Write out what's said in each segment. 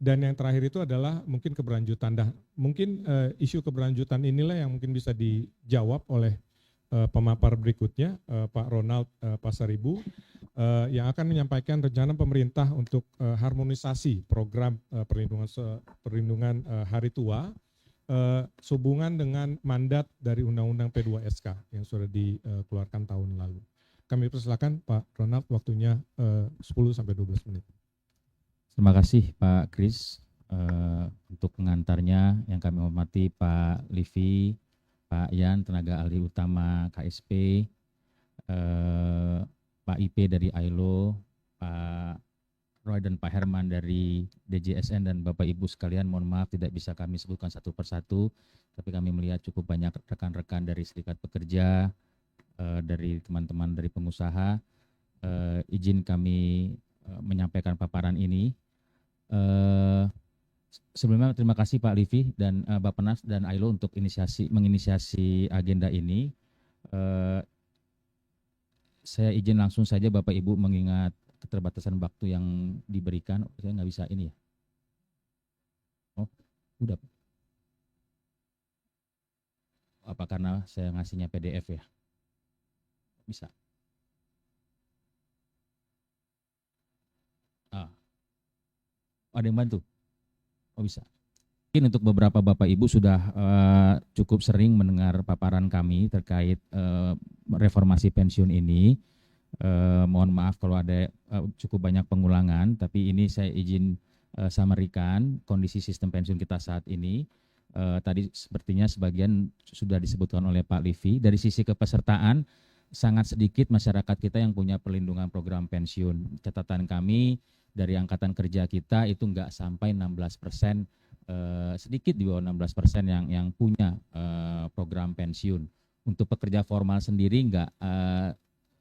Dan yang terakhir itu adalah mungkin keberlanjutan. Mungkin isu keberlanjutan inilah yang mungkin bisa dijawab oleh pemapar berikutnya, Pak Ronald Pasaribu, yang akan menyampaikan rencana pemerintah untuk harmonisasi program perlindungan hari tua sehubungan dengan mandat dari Undang-Undang P2SK yang sudah dikeluarkan tahun lalu. Kami persilakan Pak Ronald, waktunya 10-12 menit. Terima kasih Pak Kris untuk pengantarnya yang kami hormati Pak Livi, Pak Yan, tenaga ahli utama KSP, Pak IP dari ILO, Pak Roy dan Pak Herman dari DJSN, dan Bapak Ibu sekalian, mohon maaf tidak bisa kami sebutkan satu persatu, tapi kami melihat cukup banyak rekan-rekan dari serikat pekerja, dari teman-teman dari pengusaha. Izin kami menyampaikan paparan ini. Sebelumnya terima kasih Pak Livi dan Bappenas dan ILO untuk menginisiasi agenda ini. Saya izin langsung saja Bapak Ibu, mengingat keterbatasan waktu yang diberikan. Saya nggak bisa ini ya. Oh, udah. Apa karena saya ngasihnya PDF ya? Bisa. Ada yang bantu? Oh bisa. Mungkin untuk beberapa Bapak Ibu sudah cukup sering mendengar paparan kami terkait reformasi pensiun ini. Mohon maaf kalau ada cukup banyak pengulangan, tapi ini saya izin samarikan kondisi sistem pensiun kita saat ini. Tadi sepertinya sebagian sudah disebutkan oleh Pak Livi. Dari sisi kepesertaan, sangat sedikit masyarakat kita yang punya perlindungan program pensiun. Catatan kami dari angkatan kerja kita itu nggak sampai 16%, sedikit di bawah 16% yang punya program pensiun. Untuk pekerja formal sendiri nggak,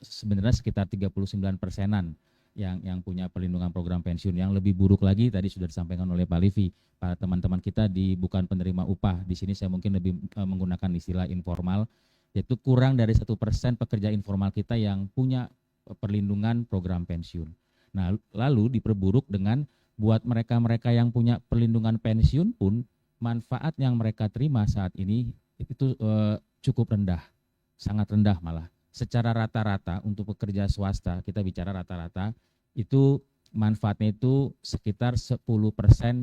sebenarnya sekitar 39%-an yang punya perlindungan program pensiun. Yang lebih buruk lagi tadi sudah disampaikan oleh Pak Livi, para teman-teman kita bukan penerima upah. Di sini saya mungkin lebih menggunakan istilah informal, yaitu kurang dari 1% pekerja informal kita yang punya perlindungan program pensiun. Nah, lalu diperburuk dengan buat mereka-mereka yang punya perlindungan pensiun pun manfaat yang mereka terima saat ini itu cukup rendah, sangat rendah malah. Secara rata-rata untuk pekerja swasta, kita bicara rata-rata, itu manfaatnya itu sekitar 10%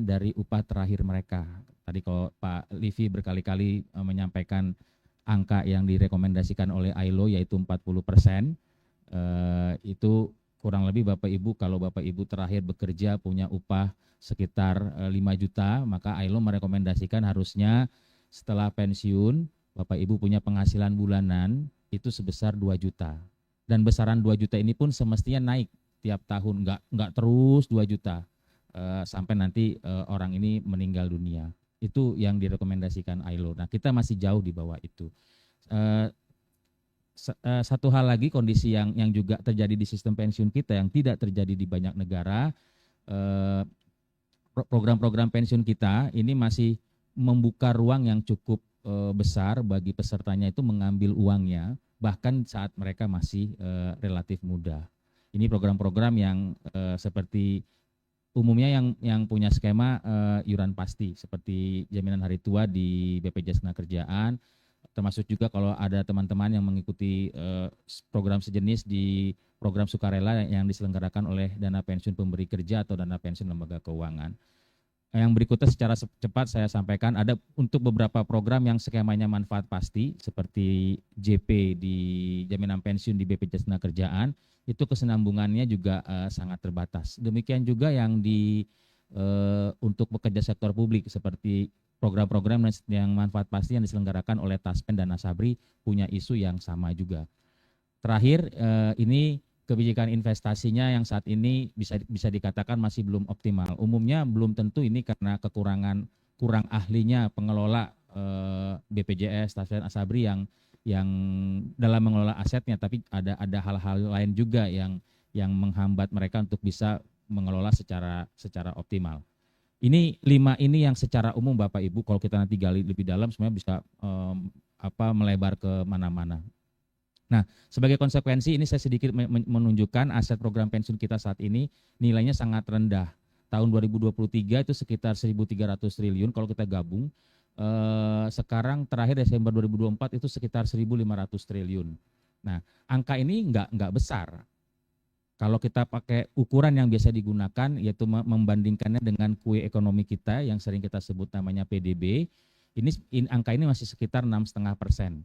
dari upah terakhir mereka. Tadi kalau Pak Livi berkali-kali menyampaikan angka yang direkomendasikan oleh ILO yaitu 40%, itu kurang lebih Bapak Ibu, kalau Bapak Ibu terakhir bekerja punya upah sekitar 5 juta, maka ILO merekomendasikan harusnya setelah pensiun Bapak Ibu punya penghasilan bulanan itu sebesar 2 juta. Dan besaran 2 juta ini pun semestinya naik tiap tahun, enggak terus 2 juta sampai nanti orang ini meninggal dunia. Itu yang direkomendasikan ILO. Nah, kita masih jauh di bawah itu. Satu hal lagi, kondisi yang juga terjadi di sistem pensiun kita yang tidak terjadi di banyak negara, program-program pensiun kita ini masih membuka ruang yang cukup besar bagi pesertanya itu mengambil uangnya bahkan saat mereka masih relatif muda. Ini program-program yang seperti umumnya yang punya skema iuran pasti seperti jaminan hari tua di BPJS Ketenagakerjaan, termasuk juga kalau ada teman-teman yang mengikuti program sejenis di program sukarela yang diselenggarakan oleh Dana Pensiun Pemberi Kerja atau Dana Pensiun Lembaga Keuangan. Yang berikutnya secara cepat saya sampaikan, ada untuk beberapa program yang skemanya manfaat pasti seperti JP di jaminan pensiun di BPJS Ketenagakerjaan, itu kesinambungannya juga sangat terbatas. Demikian juga yang untuk pekerja sektor publik seperti program-program yang manfaat pasti yang diselenggarakan oleh Taspen dan Nasabri punya isu yang sama juga. Terakhir, ini kebijakan investasinya yang saat ini bisa dikatakan masih belum optimal. Umumnya belum tentu ini karena kurang ahlinya pengelola BPJS, Taspen, Nasabri yang dalam mengelola asetnya, tapi ada hal-hal lain juga yang menghambat mereka untuk bisa mengelola secara optimal. Ini 5 ini yang secara umum Bapak Ibu, kalau kita nanti gali lebih dalam sebenarnya bisa melebar ke mana-mana. Nah, sebagai konsekuensi ini saya sedikit menunjukkan aset program pensiun kita saat ini nilainya sangat rendah. tahun 2023 itu sekitar 1.300 triliun kalau kita gabung. Sekarang terakhir Desember 2024 itu sekitar 1.500 triliun. Nah, angka ini nggak besar. Kalau kita pakai ukuran yang biasa digunakan, yaitu membandingkannya dengan kue ekonomi kita yang sering kita sebut namanya PDB, angka ini masih sekitar 6,5%.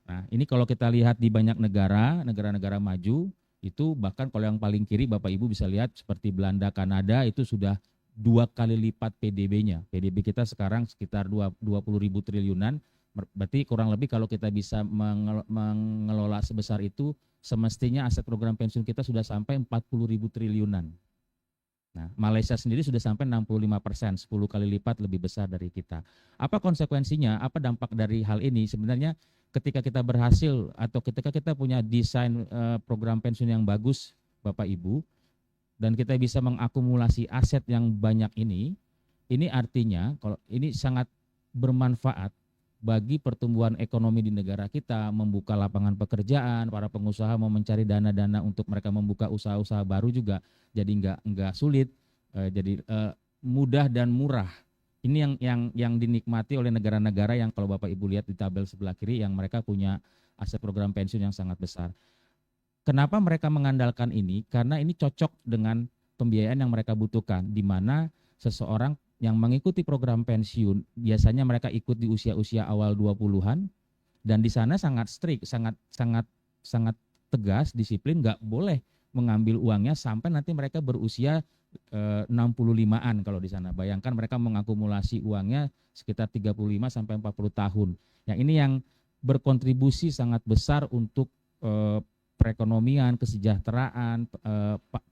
Nah, ini kalau kita lihat di banyak negara-negara maju, itu bahkan kalau yang paling kiri Bapak Ibu bisa lihat seperti Belanda, Kanada itu sudah 2 kali lipat PDB-nya. PDB kita sekarang sekitar 20.000 triliunan, berarti kurang lebih kalau kita bisa mengelola sebesar itu, semestinya aset program pensiun kita sudah sampai 40.000 triliunan. Nah, Malaysia sendiri sudah sampai 65%, 10 kali lipat lebih besar dari kita. Apa konsekuensinya, apa dampak dari hal ini? Sebenarnya ketika kita berhasil atau ketika kita punya desain program pensiun yang bagus, Bapak Ibu, dan kita bisa mengakumulasi aset yang banyak ini artinya kalau ini sangat bermanfaat bagi pertumbuhan ekonomi di negara kita, membuka lapangan pekerjaan, para pengusaha mau mencari dana-dana untuk mereka membuka usaha-usaha baru juga jadi nggak sulit, jadi mudah dan murah. Ini yang dinikmati oleh negara-negara yang kalau Bapak Ibu lihat di tabel sebelah kiri yang mereka punya aset program pensiun yang sangat besar. Kenapa mereka mengandalkan ini? Karena ini cocok dengan pembiayaan yang mereka butuhkan, di mana seseorang yang mengikuti program pensiun biasanya mereka ikut di usia-usia awal 20-an dan di sana sangat strict, sangat tegas, disiplin, nggak boleh mengambil uangnya sampai nanti mereka berusia 65-an kalau di sana. Bayangkan mereka mengakumulasi uangnya sekitar 35 sampai 40 tahun. Yang ini yang berkontribusi sangat besar untuk perekonomian, kesejahteraan,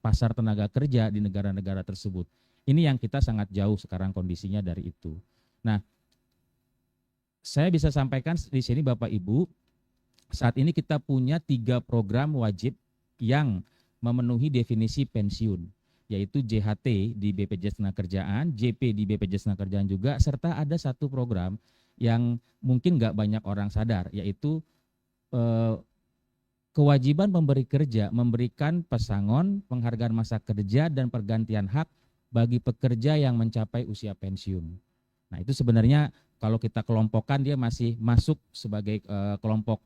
pasar tenaga kerja di negara-negara tersebut. Ini yang kita sangat jauh sekarang kondisinya dari itu. Nah, saya bisa sampaikan di sini Bapak Ibu, saat ini kita punya 3 program wajib yang memenuhi definisi pensiun, yaitu JHT di BPJS Tenagakerjaan, JP di BPJS Tenagakerjaan juga, serta ada satu program yang mungkin nggak banyak orang sadar, yaitu kewajiban pemberi kerja memberikan pesangon, penghargaan masa kerja, dan pergantian hak bagi pekerja yang mencapai usia pensiun. Nah, itu sebenarnya kalau kita kelompokkan dia masih masuk sebagai kelompok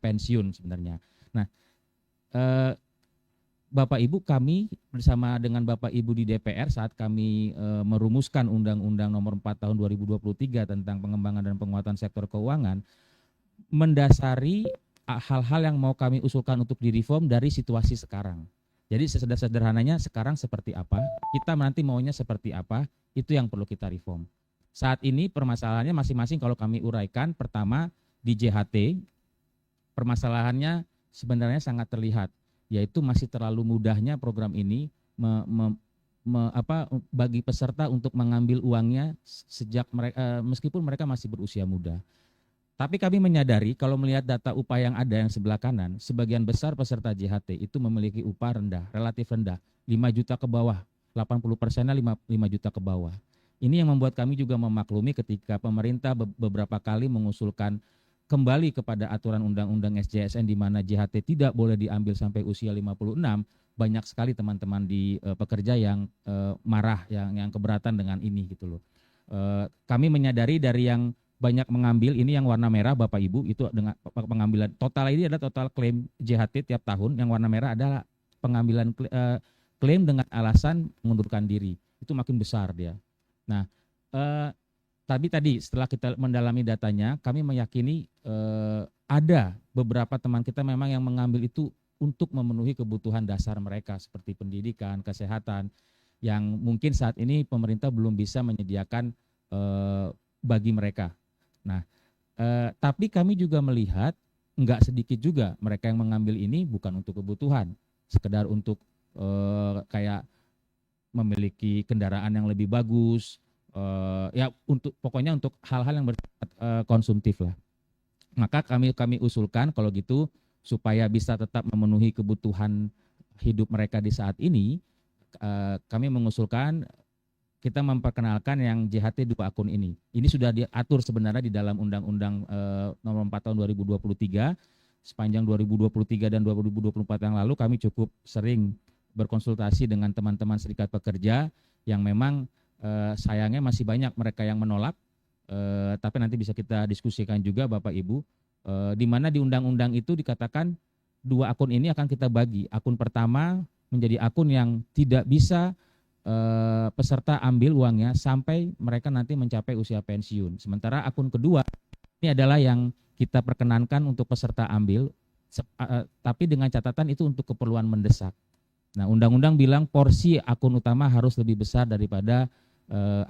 pensiun sebenarnya. Nah, Bapak Ibu, kami bersama dengan Bapak Ibu di DPR saat kami merumuskan Undang-Undang Nomor 4 Tahun 2023 tentang pengembangan dan penguatan sektor keuangan, mendasari hal-hal yang mau kami usulkan untuk direform dari situasi sekarang. Jadi sederhananya sekarang seperti apa, kita nanti maunya seperti apa, itu yang perlu kita reform. Saat ini permasalahannya masing-masing kalau kami uraikan, pertama di JHT, permasalahannya sebenarnya sangat terlihat, yaitu masih terlalu mudahnya program ini bagi peserta untuk mengambil uangnya sejak mereka, meskipun mereka masih berusia muda. Tapi kami menyadari kalau melihat data upah yang ada yang sebelah kanan, sebagian besar peserta JHT itu memiliki upah rendah, relatif rendah, 5 juta ke bawah, 80%-nya 5 juta ke bawah. Ini yang membuat kami juga memaklumi ketika pemerintah beberapa kali mengusulkan kembali kepada aturan Undang-Undang SJSN di mana JHT tidak boleh diambil sampai usia 56, banyak sekali teman-teman di pekerja yang marah, yang keberatan dengan ini gitu loh. Kami menyadari dari yang banyak mengambil, ini yang warna merah Bapak Ibu, itu dengan pengambilan total ini adalah total klaim JHT tiap tahun, yang warna merah adalah pengambilan klaim dengan alasan mengundurkan diri, itu makin besar dia. Nah, tapi tadi setelah kita mendalami datanya, kami meyakini ada beberapa teman kita memang yang mengambil itu untuk memenuhi kebutuhan dasar mereka seperti pendidikan, kesehatan, yang mungkin saat ini pemerintah belum bisa menyediakan bagi mereka. Nah, tapi kami juga melihat enggak sedikit juga mereka yang mengambil ini bukan untuk kebutuhan, sekedar untuk kayak memiliki kendaraan yang lebih bagus, ya pokoknya untuk hal-hal yang bersifat konsumtif lah. Maka kami usulkan kalau gitu supaya bisa tetap memenuhi kebutuhan hidup mereka di saat ini, kami mengusulkan kita memperkenalkan yang JHT 2 akun ini. Ini sudah diatur sebenarnya di dalam Undang-Undang Nomor 4 Tahun 2023. Sepanjang 2023 dan 2024 yang lalu kami cukup sering berkonsultasi dengan teman-teman serikat pekerja yang memang sayangnya masih banyak mereka yang menolak, tapi nanti bisa kita diskusikan juga Bapak Ibu, di mana di undang-undang itu dikatakan 2 akun ini akan kita bagi. Akun pertama menjadi akun yang tidak bisa peserta ambil uangnya sampai mereka nanti mencapai usia pensiun. Sementara akun kedua ini adalah yang kita perkenankan untuk peserta ambil, tapi dengan catatan itu untuk keperluan mendesak. Nah, undang-undang bilang porsi akun utama harus lebih besar daripada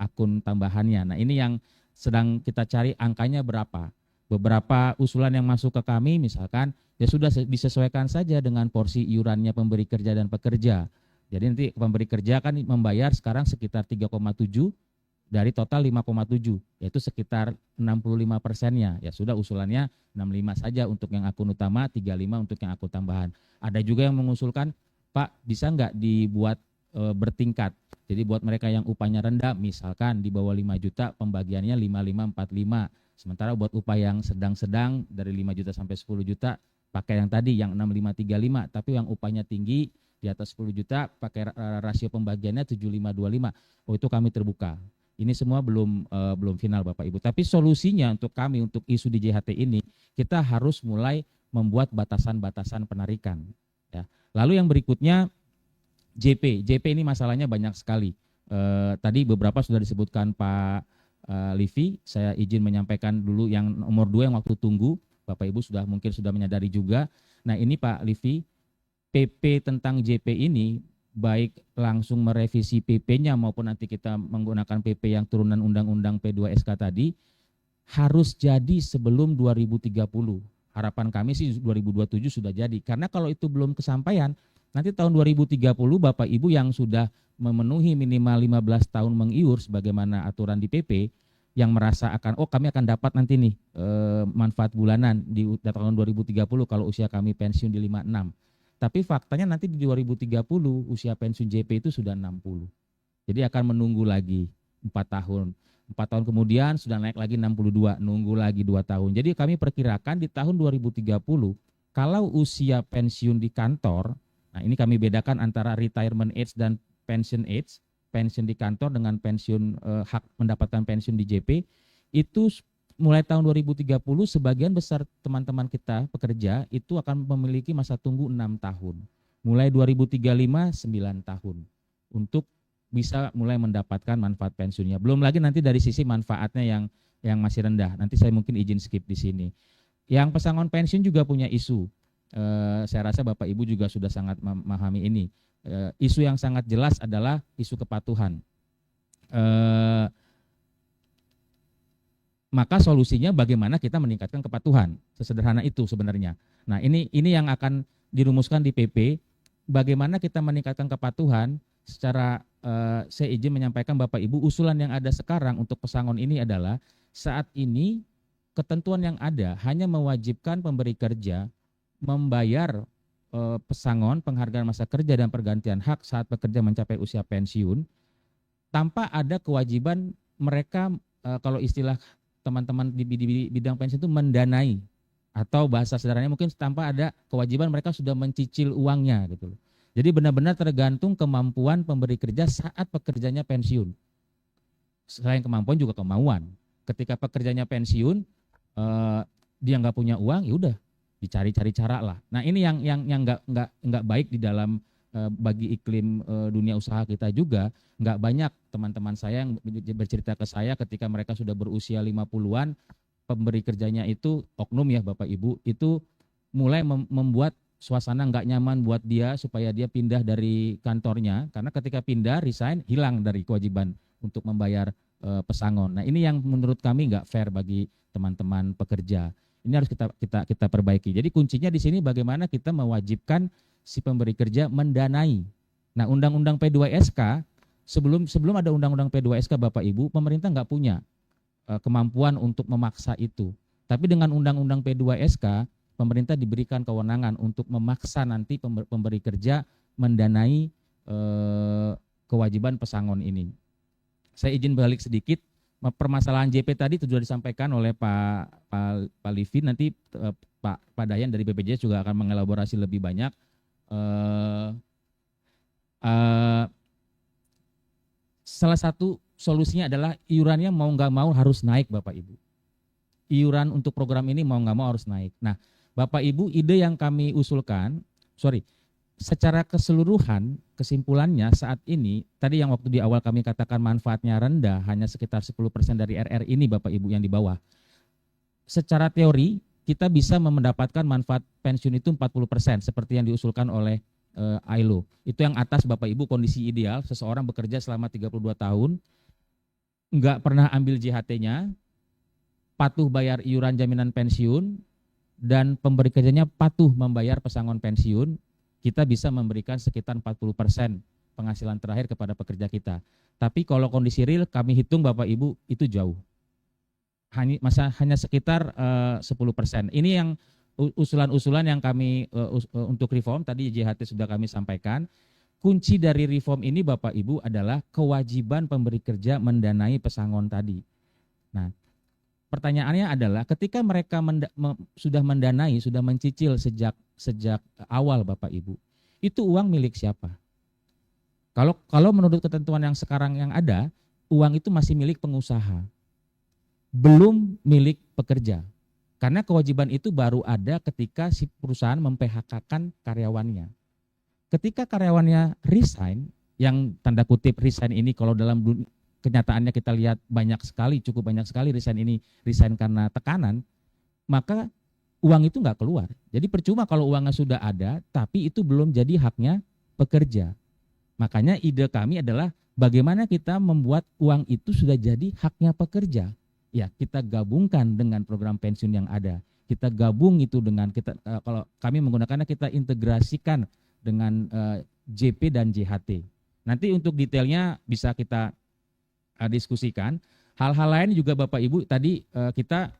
akun tambahannya. Nah, ini yang sedang kita cari angkanya berapa. Beberapa usulan yang masuk ke kami misalkan ya sudah disesuaikan saja dengan porsi iurannya pemberi kerja dan pekerja. Jadi nanti pemberi kerja kan membayar sekarang sekitar 3,7 dari total 5,7, yaitu sekitar 65%-nya. Ya sudah usulannya 65 saja untuk yang akun utama, 35 untuk yang akun tambahan. Ada juga yang mengusulkan, Pak bisa nggak dibuat bertingkat. Jadi buat mereka yang upahnya rendah, misalkan di bawah 5 juta pembagiannya 5545. Sementara buat upah yang sedang-sedang dari 5 juta sampai 10 juta pakai yang tadi yang 6535, tapi yang upahnya tinggi di atas 10 juta pakai rasio pembagiannya 7525. Oh, itu kami terbuka. Ini semua belum final Bapak Ibu. Tapi solusinya untuk kami untuk isu di JHT ini kita harus mulai membuat batasan-batasan penarikan. Ya. Lalu yang berikutnya JP ini masalahnya banyak sekali. Tadi beberapa sudah disebutkan Pak Livi. Saya izin menyampaikan dulu yang nomor 2 yang waktu tunggu. Bapak Ibu mungkin sudah menyadari juga. Nah ini Pak Livi, PP tentang JP ini baik langsung merevisi PP-nya maupun nanti kita menggunakan PP yang turunan Undang-Undang P2SK tadi harus jadi sebelum 2030. Harapan kami sih 2027 sudah jadi. Karena kalau itu belum kesampaian, nanti tahun 2030 Bapak Ibu yang sudah memenuhi minimal 15 tahun mengiur sebagaimana aturan di PP yang merasa kami akan dapat nanti nih manfaat bulanan di tahun 2030 kalau usia kami pensiun di 56. Tapi faktanya nanti di 2030 usia pensiun JP itu sudah 60. Jadi akan menunggu lagi 4 tahun. 4 tahun kemudian sudah naik lagi 62, nunggu lagi 2 tahun. Jadi kami perkirakan di tahun 2030 kalau usia pensiun di kantor, nah ini kami bedakan antara retirement age dan pension age, pensiun di kantor dengan pensiun hak mendapatkan pensiun di JP, itu mulai tahun 2030 sebagian besar teman-teman kita pekerja itu akan memiliki masa tunggu 6 tahun. Mulai 2035 9 tahun untuk bisa mulai mendapatkan manfaat pensiunnya. Belum lagi nanti dari sisi manfaatnya yang masih rendah. Nanti saya mungkin izin skip di sini. Yang pesangon pensiun juga punya isu. Saya rasa Bapak Ibu juga sudah sangat memahami ini. Isu yang sangat jelas adalah isu kepatuhan. Maka solusinya bagaimana kita meningkatkan kepatuhan. Sesederhana itu sebenarnya. Nah, ini yang akan dirumuskan di PP. Bagaimana kita meningkatkan kepatuhan secara saya izin menyampaikan Bapak Ibu, usulan yang ada sekarang untuk pesangon ini adalah saat ini ketentuan yang ada hanya mewajibkan pemberi kerja membayar pesangon, penghargaan masa kerja dan pergantian hak saat pekerja mencapai usia pensiun tanpa ada kewajiban mereka kalau istilah teman-teman di bidang pensiun itu mendanai, atau bahasa sederhananya mungkin tanpa ada kewajiban mereka sudah mencicil uangnya gitu loh. Jadi benar-benar tergantung kemampuan pemberi kerja saat pekerjanya pensiun. Selain kemampuan juga kemauan. Ketika pekerjanya pensiun, dia nggak punya uang, ya udah dicari-cari cara lah. Nah ini yang nggak baik di dalam bagi iklim dunia usaha kita juga. Nggak banyak teman-teman saya yang bercerita ke saya ketika mereka sudah berusia 50-an, pemberi kerjanya itu oknum ya Bapak Ibu, itu mulai membuat suasana nggak nyaman buat dia supaya dia pindah dari kantornya, karena ketika pindah resign hilang dari kewajiban untuk membayar pesangon. Nah ini yang menurut kami nggak fair bagi teman-teman pekerja. Ini harus kita perbaiki. Jadi kuncinya di sini bagaimana kita mewajibkan si pemberi kerja mendanai. Nah undang-undang P2SK sebelum ada undang-undang P2SK Bapak Ibu, pemerintah nggak punya kemampuan untuk memaksa itu. Tapi dengan undang-undang P2SK pemerintah diberikan kewenangan untuk memaksa nanti pemberi kerja mendanai kewajiban pesangon ini. Saya izin balik sedikit, permasalahan JP tadi sudah disampaikan oleh Pak Livi, nanti Pak Dayan dari BPJS juga akan mengelaborasi lebih banyak. salah satu solusinya adalah iurannya mau nggak mau harus naik Bapak Ibu. Iuran untuk program ini mau nggak mau harus naik. Nah Bapak Ibu, ide yang kami usulkan, secara keseluruhan kesimpulannya saat ini, tadi yang waktu di awal kami katakan manfaatnya rendah, hanya sekitar 10% dari RR ini Bapak Ibu yang di bawah. Secara teori kita bisa mendapatkan manfaat pensiun itu 40% seperti yang diusulkan oleh ILO. Itu yang atas Bapak Ibu kondisi ideal, seseorang bekerja selama 32 tahun, nggak pernah ambil JHT-nya, patuh bayar iuran jaminan pensiun, dan pemberi kerjanya patuh membayar pesangon pensiun, kita bisa memberikan sekitar 40% penghasilan terakhir kepada pekerja kita. Tapi kalau kondisi real kami hitung Bapak Ibu itu jauh. Hanya sekitar 10%. Ini yang usulan-usulan yang kami untuk reform, tadi JHT sudah kami sampaikan. Kunci dari reform ini Bapak Ibu adalah kewajiban pemberi kerja mendanai pesangon tadi. Nah, pertanyaannya adalah ketika mereka sudah mendanai, sudah mencicil sejak awal Bapak Ibu, itu uang milik siapa? Kalau menurut ketentuan yang sekarang yang ada, uang itu masih milik pengusaha, belum milik pekerja. Karena kewajiban itu baru ada ketika si perusahaan mem-PHK-kan karyawannya. Ketika karyawannya resign, yang tanda kutip resign ini kalau dalam kenyataannya kita lihat cukup banyak sekali resign karena tekanan, maka uang itu nggak keluar. Jadi percuma kalau uangnya sudah ada, tapi itu belum jadi haknya pekerja. Makanya ide kami adalah bagaimana kita membuat uang itu sudah jadi haknya pekerja. Ya, kita gabungkan dengan program pensiun yang ada. Kita gabung itu dengan kalau kami menggunakannya kita integrasikan dengan JP dan JHT. Nanti untuk detailnya bisa kita diskusikan. Hal-hal lain juga Bapak Ibu tadi kita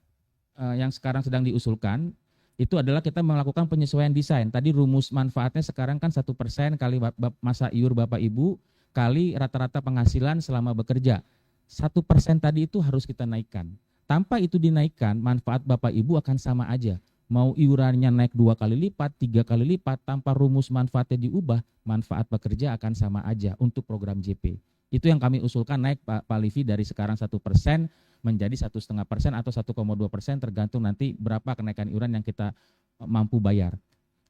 yang sekarang sedang diusulkan itu adalah kita melakukan penyesuaian desain. Tadi rumus manfaatnya sekarang kan 1% kali masa iur Bapak Ibu kali rata-rata penghasilan selama bekerja. 1% tadi itu harus kita naikkan. Tanpa itu dinaikkan, manfaat Bapak Ibu akan sama aja. Mau iurannya naik 2 kali lipat, 3 kali lipat, tanpa rumus manfaatnya diubah, manfaat pekerja akan sama aja untuk program JP. Itu yang kami usulkan naik Pak Livi dari sekarang 1% menjadi 1,5% atau 1,2% tergantung nanti berapa kenaikan iuran yang kita mampu bayar.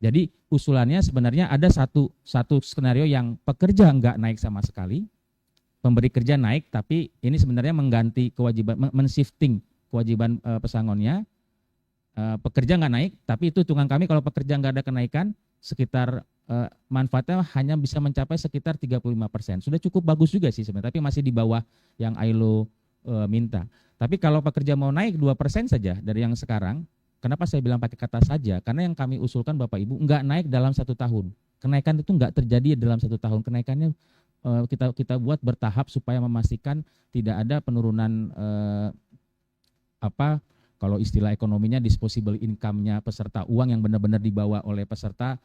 Jadi usulannya sebenarnya ada satu skenario yang pekerja enggak naik sama sekali, pemberi kerja naik, tapi ini sebenarnya mengganti kewajiban, men-shifting kewajiban pesangonnya. Pekerja nggak naik, tapi itu hitungan kami kalau pekerja nggak ada kenaikan, sekitar manfaatnya hanya bisa mencapai sekitar 35%. Sudah cukup bagus juga sih sebenarnya, tapi masih di bawah yang ILO minta. Tapi kalau pekerja mau naik 2% saja dari yang sekarang, kenapa saya bilang pakai kata saja? Karena yang kami usulkan Bapak Ibu nggak naik dalam 1 tahun. Kenaikan itu nggak terjadi dalam 1 tahun. Kenaikannya kita buat bertahap supaya memastikan tidak ada penurunan kalau istilah ekonominya disposable income-nya peserta, uang yang benar-benar dibawa oleh peserta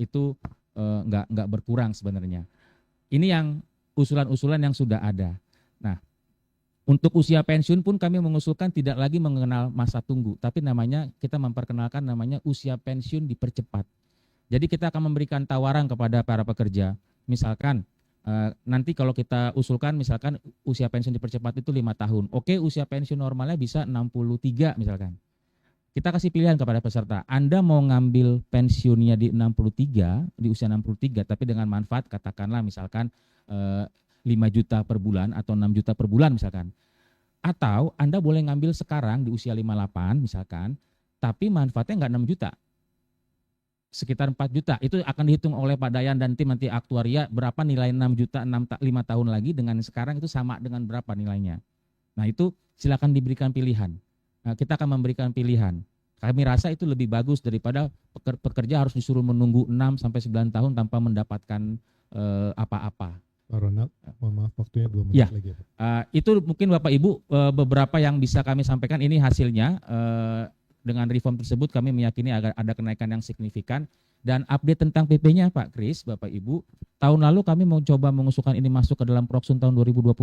itu nggak berkurang sebenarnya. Ini yang usulan-usulan yang sudah ada. Nah, untuk usia pensiun pun kami mengusulkan tidak lagi mengenal masa tunggu, tapi kita memperkenalkan namanya usia pensiun dipercepat. Jadi kita akan memberikan tawaran kepada para pekerja, misalkan nanti kalau kita usulkan misalkan usia pensiun dipercepat itu 5 tahun. Oke, usia pensiun normalnya bisa 63 misalkan. Kita kasih pilihan kepada peserta. Anda mau ngambil pensiunnya di 63, di usia 63 tapi dengan manfaat katakanlah misalkan 5 juta per bulan atau 6 juta per bulan misalkan. Atau Anda boleh ngambil sekarang di usia 58 misalkan, tapi manfaatnya enggak 6 juta. Sekitar 4 juta, itu akan dihitung oleh Pak Dayan dan tim nanti aktuaria berapa nilai 6 juta 5 tahun lagi dengan sekarang itu sama dengan berapa nilainya. Nah itu silakan diberikan pilihan. Nah, kita akan memberikan pilihan. Kami rasa itu lebih bagus daripada pekerja harus disuruh menunggu 6-9 tahun tanpa mendapatkan apa-apa. Pak Ronald, mohon maaf waktunya 2 menit lagi. Itu mungkin Bapak Ibu beberapa yang bisa kami sampaikan, ini hasilnya. Dengan reform tersebut kami meyakini ada kenaikan yang signifikan. Dan update tentang PP-nya Pak Kris, Bapak Ibu, tahun lalu kami mau coba mengusulkan ini masuk ke dalam Proksun tahun 2026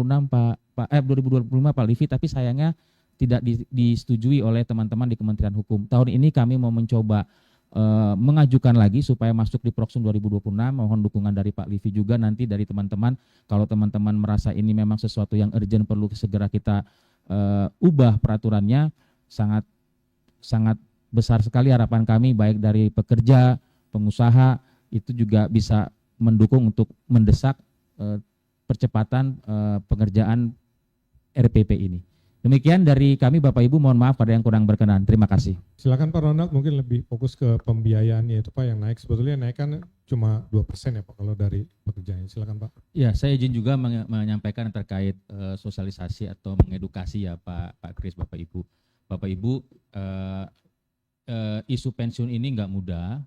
2025 Pak Livi, tapi sayangnya tidak disetujui oleh teman-teman di Kementerian Hukum. Tahun ini kami mau mencoba mengajukan lagi supaya masuk di Proksum 2026. Mohon dukungan dari Pak Livi juga, nanti dari teman-teman. Kalau teman-teman merasa ini memang sesuatu yang urgent perlu segera kita ubah peraturannya, sangat sangat besar sekali harapan kami baik dari pekerja, pengusaha itu juga bisa mendukung untuk mendesak percepatan pengerjaan RPP ini. Demikian dari kami Bapak Ibu, mohon maaf pada yang kurang berkenan. Terima kasih. Silakan Pak Ronald, mungkin lebih fokus ke pembiayaannya itu Pak yang naik. Sebetulnya naik kan cuma 2% ya Pak kalau dari pekerjaan. Silakan Pak. Ya, saya izin juga menyampaikan terkait sosialisasi atau mengedukasi ya Pak Kris, Bapak Ibu. Bapak Ibu, isu pensiun ini nggak mudah,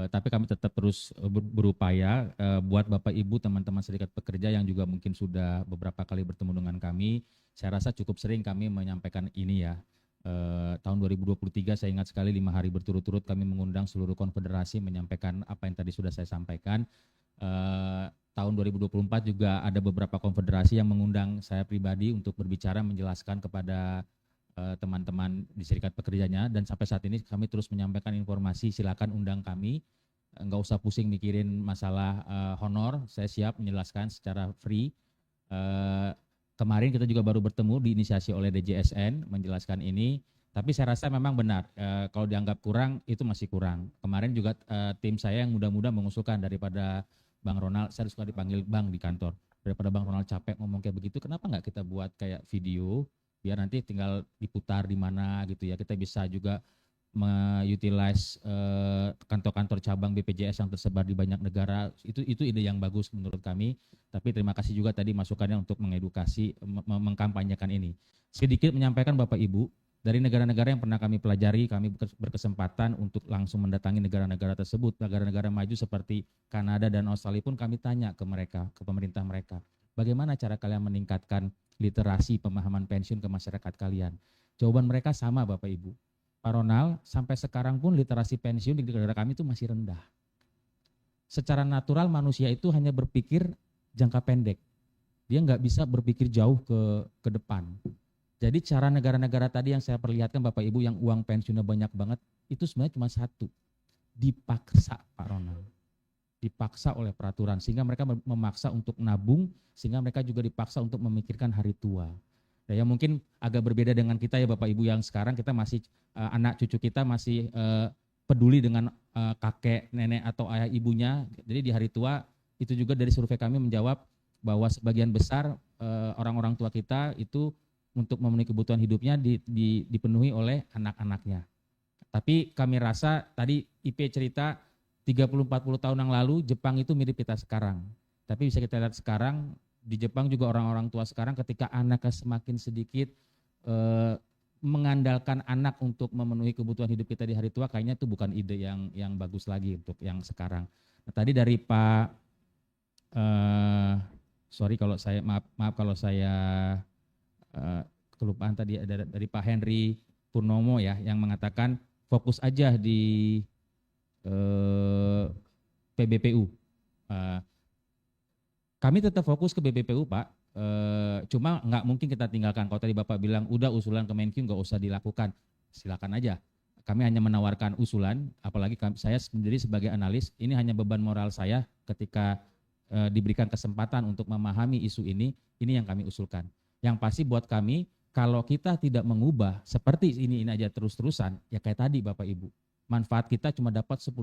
tapi kami tetap terus berupaya buat Bapak Ibu, teman-teman serikat pekerja yang juga mungkin sudah beberapa kali bertemu dengan kami. Saya rasa cukup sering kami menyampaikan ini ya. Tahun 2023 saya ingat sekali 5 hari berturut-turut kami mengundang seluruh konfederasi menyampaikan apa yang tadi sudah saya sampaikan. Tahun 2024 juga ada beberapa konfederasi yang mengundang saya pribadi untuk berbicara menjelaskan kepada teman-teman di serikat pekerjanya, dan sampai saat ini kami terus menyampaikan informasi. Silakan undang kami, nggak usah pusing mikirin masalah honor, saya siap menjelaskan secara free. Kemarin kita juga baru bertemu diinisiasi oleh DJSN menjelaskan ini, tapi saya rasa memang benar kalau dianggap kurang itu masih kurang. Kemarin juga tim saya yang muda-muda mengusulkan daripada Bang Ronald, saya suka dipanggil Bang di kantor, daripada Bang Ronald capek ngomong kayak begitu, kenapa nggak kita buat kayak video biar nanti tinggal diputar di mana gitu ya. Kita bisa juga mengutilize kantor-kantor cabang BPJS yang tersebar di banyak negara. Itu ide yang bagus menurut kami. Tapi terima kasih juga tadi masukannya untuk mengedukasi, mengkampanyekan ini. Sedikit menyampaikan Bapak Ibu, dari negara-negara yang pernah kami pelajari, kami berkesempatan untuk langsung mendatangi negara-negara tersebut. Negara-negara maju seperti Kanada dan Australia pun kami tanya ke mereka, ke pemerintah mereka, bagaimana cara kalian meningkatkan literasi pemahaman pensiun ke masyarakat kalian? Jawaban mereka sama Bapak Ibu. Pak Ronald, sampai sekarang pun literasi pensiun di negara kami itu masih rendah. Secara natural manusia itu hanya berpikir jangka pendek. Dia nggak bisa berpikir jauh ke depan. Jadi cara negara-negara tadi yang saya perlihatkan Bapak Ibu yang uang pensiunnya banyak banget, itu sebenarnya cuma satu. Dipaksa Pak Ronald. Dipaksa oleh peraturan, sehingga mereka memaksa untuk nabung, sehingga mereka juga dipaksa untuk memikirkan hari tua. Ya mungkin agak berbeda dengan kita ya Bapak Ibu yang sekarang kita masih anak cucu kita masih peduli dengan kakek, nenek atau ayah ibunya. Jadi di hari tua itu juga dari survei kami menjawab bahwa sebagian besar orang-orang tua kita itu untuk memenuhi kebutuhan hidupnya dipenuhi oleh anak-anaknya. Tapi kami rasa tadi IP cerita 30-40 tahun yang lalu Jepang itu mirip kita sekarang. Tapi bisa kita lihat sekarang di Jepang juga orang-orang tua sekarang ketika anaknya semakin sedikit mengandalkan anak untuk memenuhi kebutuhan hidup kita di hari tua, kayaknya itu bukan ide yang bagus lagi untuk yang sekarang. Nah, tadi dari Pak sorry kalau saya maaf kalau saya kelupaan tadi dari Pak Henry Purnomo ya yang mengatakan fokus aja di PBPU. Kami tetap fokus ke BPPU Pak, cuma nggak mungkin kita tinggalkan. Kalau tadi Bapak bilang udah usulan Kemenkyu nggak usah dilakukan, silakan aja. Kami hanya menawarkan usulan, apalagi saya sendiri sebagai analis, ini hanya beban moral saya ketika diberikan kesempatan untuk memahami isu ini yang kami usulkan. Yang pasti buat kami, kalau kita tidak mengubah seperti ini aja terus-terusan, ya kayak tadi Bapak Ibu, manfaat kita cuma dapat 10%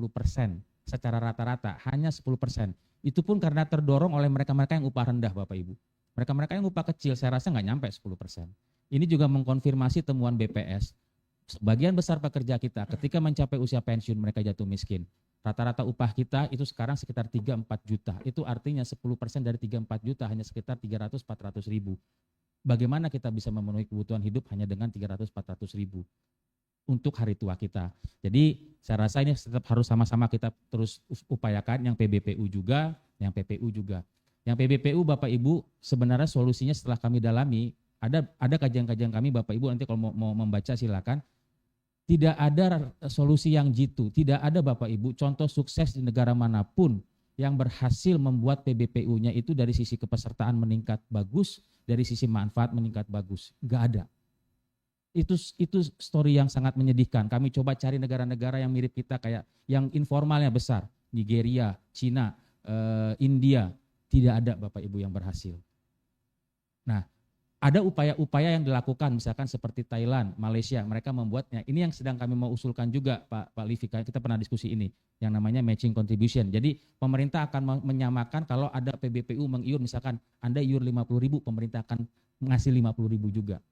secara rata-rata, hanya 10%. Itu pun karena terdorong oleh mereka-mereka yang upah rendah Bapak Ibu. Mereka-mereka yang upah kecil saya rasa nggak nyampe 10%. Ini juga mengkonfirmasi temuan BPS. Sebagian besar pekerja kita ketika mencapai usia pensiun mereka jatuh miskin. Rata-rata upah kita itu sekarang sekitar 3-4 juta. Itu artinya 10% dari 3-4 juta hanya sekitar 300-400 ribu. Bagaimana kita bisa memenuhi kebutuhan hidup hanya dengan 300-400 ribu untuk hari tua kita. Jadi saya rasa ini tetap harus sama-sama kita terus upayakan, yang PBPU juga, yang PPU juga. Yang PBPU Bapak Ibu sebenarnya solusinya setelah kami dalami, ada kajian-kajian kami Bapak Ibu, nanti kalau mau membaca silakan. Tidak ada solusi yang jitu, tidak ada Bapak Ibu contoh sukses di negara manapun yang berhasil membuat PBPU-nya itu dari sisi kepesertaan meningkat bagus, dari sisi manfaat meningkat bagus. Enggak ada. Itu story yang sangat menyedihkan. Kami coba cari negara-negara yang mirip kita, kayak yang informalnya besar, Nigeria, Cina, India, tidak ada Bapak Ibu yang berhasil. Nah, ada upaya-upaya yang dilakukan, misalkan seperti Thailand, Malaysia, mereka membuatnya. Ini yang sedang kami mau usulkan juga, Pak Livi, kita pernah diskusi ini, yang namanya matching contribution. Jadi pemerintah akan menyamakan kalau ada PBPU mengiur, misalkan Anda iur 50.000, pemerintah akan ngasih 50.000 juga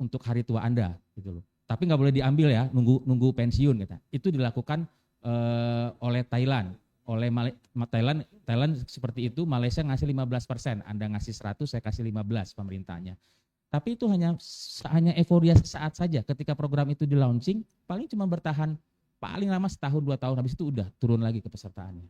untuk hari tua Anda, gitu loh. Tapi nggak boleh diambil ya, nunggu pensiun kita. Itu dilakukan oleh Thailand. Thailand seperti itu, Malaysia ngasih 15%, Anda ngasih 100, saya kasih 15 pemerintahnya. Tapi itu hanya euforia sesaat saja. Ketika program itu di launching, paling cuma bertahan paling lama setahun 2 tahun, habis itu udah turun lagi kepesertaannya.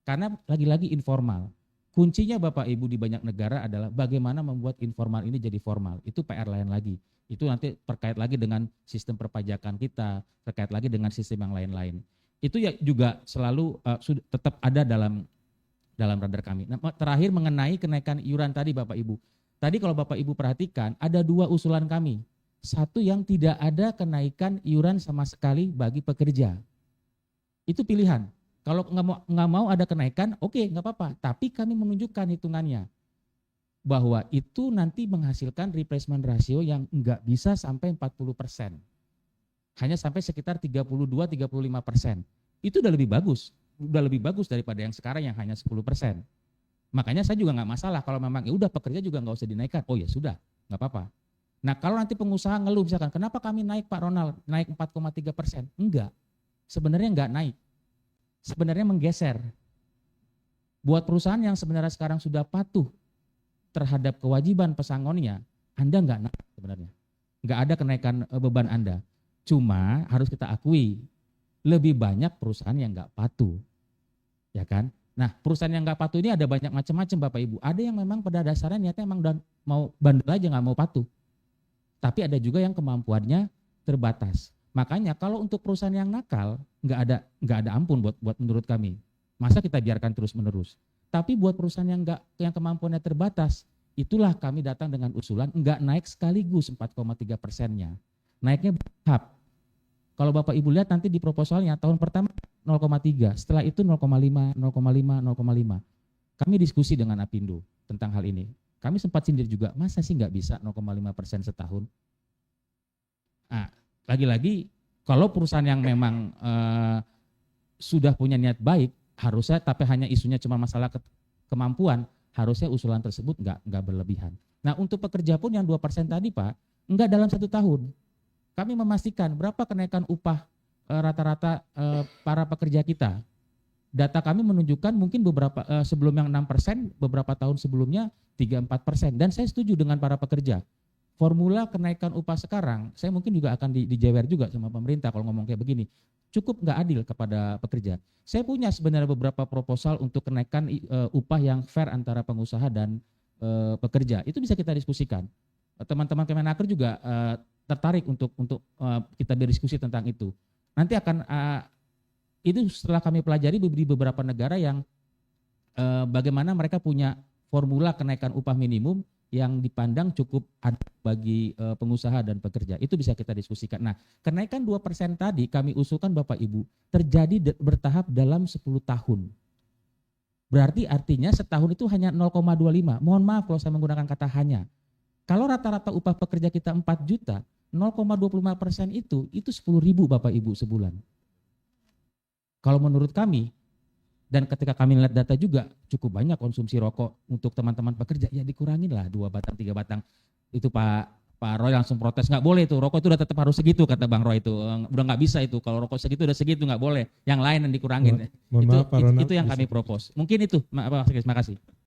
Karena lagi-lagi informal. Kuncinya Bapak Ibu di banyak negara adalah bagaimana membuat informal ini jadi formal. Itu PR lain lagi. Itu nanti terkait lagi dengan sistem perpajakan kita, terkait lagi dengan sistem yang lain-lain. Itu ya juga selalu tetap ada dalam radar kami. Nah, terakhir mengenai kenaikan iuran tadi Bapak Ibu. Tadi kalau Bapak Ibu perhatikan ada 2 usulan kami. Satu yang tidak ada kenaikan iuran sama sekali bagi pekerja. Itu pilihan. Kalau nggak mau ada kenaikan, oke, nggak apa-apa. Tapi kami menunjukkan hitungannya bahwa itu nanti menghasilkan replacement ratio yang nggak bisa sampai 40%. Hanya sampai sekitar 32-35%. Itu udah lebih bagus daripada yang sekarang yang hanya 10%. Makanya saya juga nggak masalah kalau memang ya udah pekerja juga nggak usah dinaikkan. Oh ya sudah, nggak apa-apa. Nah kalau nanti pengusaha ngeluh misalkan, kenapa kami naik Pak Ronald, naik 4,3%? Enggak, sebenarnya nggak naik. Sebenarnya menggeser. Buat perusahaan yang sebenarnya sekarang sudah patuh terhadap kewajiban pesangonnya, Anda nggak naik sebenarnya. Nggak ada kenaikan beban Anda. Cuma harus kita akui, lebih banyak perusahaan yang nggak patuh. Ya kan? Nah perusahaan yang nggak patuh ini ada banyak macam-macam Bapak Ibu. Ada yang memang pada dasarnya niatnya emang udah mau bandel aja nggak mau patuh. Tapi ada juga yang kemampuannya terbatas. Makanya kalau untuk perusahaan yang nakal nggak ada ampun buat menurut kami. Masa kita biarkan terus menerus. Tapi buat perusahaan yang kemampuannya terbatas, itulah kami datang dengan usulan nggak naik sekaligus 4,3%-nya. Naiknya bertahap. Kalau Bapak Ibu lihat nanti di proposalnya tahun pertama 0,3, setelah itu 0,5, 0,5, 0,5. Kami diskusi dengan Apindo tentang hal ini. Kami sempat sindir juga, masa sih nggak bisa 0,5% setahun? Nah, lagi-lagi kalau perusahaan yang memang sudah punya niat baik, harusnya tapi hanya isunya cuma masalah kemampuan, harusnya usulan tersebut nggak berlebihan. Nah untuk pekerja pun yang 2% tadi Pak, nggak dalam 1 tahun. Kami memastikan berapa kenaikan upah rata-rata para pekerja kita. Data kami menunjukkan mungkin beberapa sebelum yang 6%, beberapa tahun sebelumnya 3-4%. Dan saya setuju dengan para pekerja. Formula kenaikan upah sekarang, saya mungkin juga akan dijewer juga sama pemerintah kalau ngomong kayak begini. Cukup nggak adil kepada pekerja. Saya punya sebenarnya beberapa proposal untuk kenaikan upah yang fair antara pengusaha dan pekerja. Itu bisa kita diskusikan. Teman-teman Kemenaker juga tertarik untuk kita berdiskusi tentang itu. Nanti akan itu setelah kami pelajari di beberapa negara yang bagaimana mereka punya formula kenaikan upah minimum yang dipandang cukup adil bagi pengusaha dan pekerja. Itu bisa kita diskusikan. Nah, kenaikan 2% tadi kami usulkan Bapak Ibu terjadi bertahap dalam 10 tahun. Berarti artinya setahun itu hanya 0,25. Mohon maaf kalau saya menggunakan kata hanya. Kalau rata-rata upah pekerja kita 4 juta, 0,25% itu 10.000 Bapak Ibu sebulan. Kalau menurut kami, dan ketika kami lihat data juga cukup banyak konsumsi rokok untuk teman-teman pekerja, ya dikurangin lah 2 batang, 3 batang. Itu Pak Roy langsung protes, nggak boleh itu, rokok itu udah tetap harus segitu, kata Bang Roy itu. Udah nggak bisa itu, kalau rokok segitu udah segitu nggak boleh, yang lain yang dikurangin. Maaf, Pak Ronald, itu yang kami propose. Mungkin itu, terima kasih.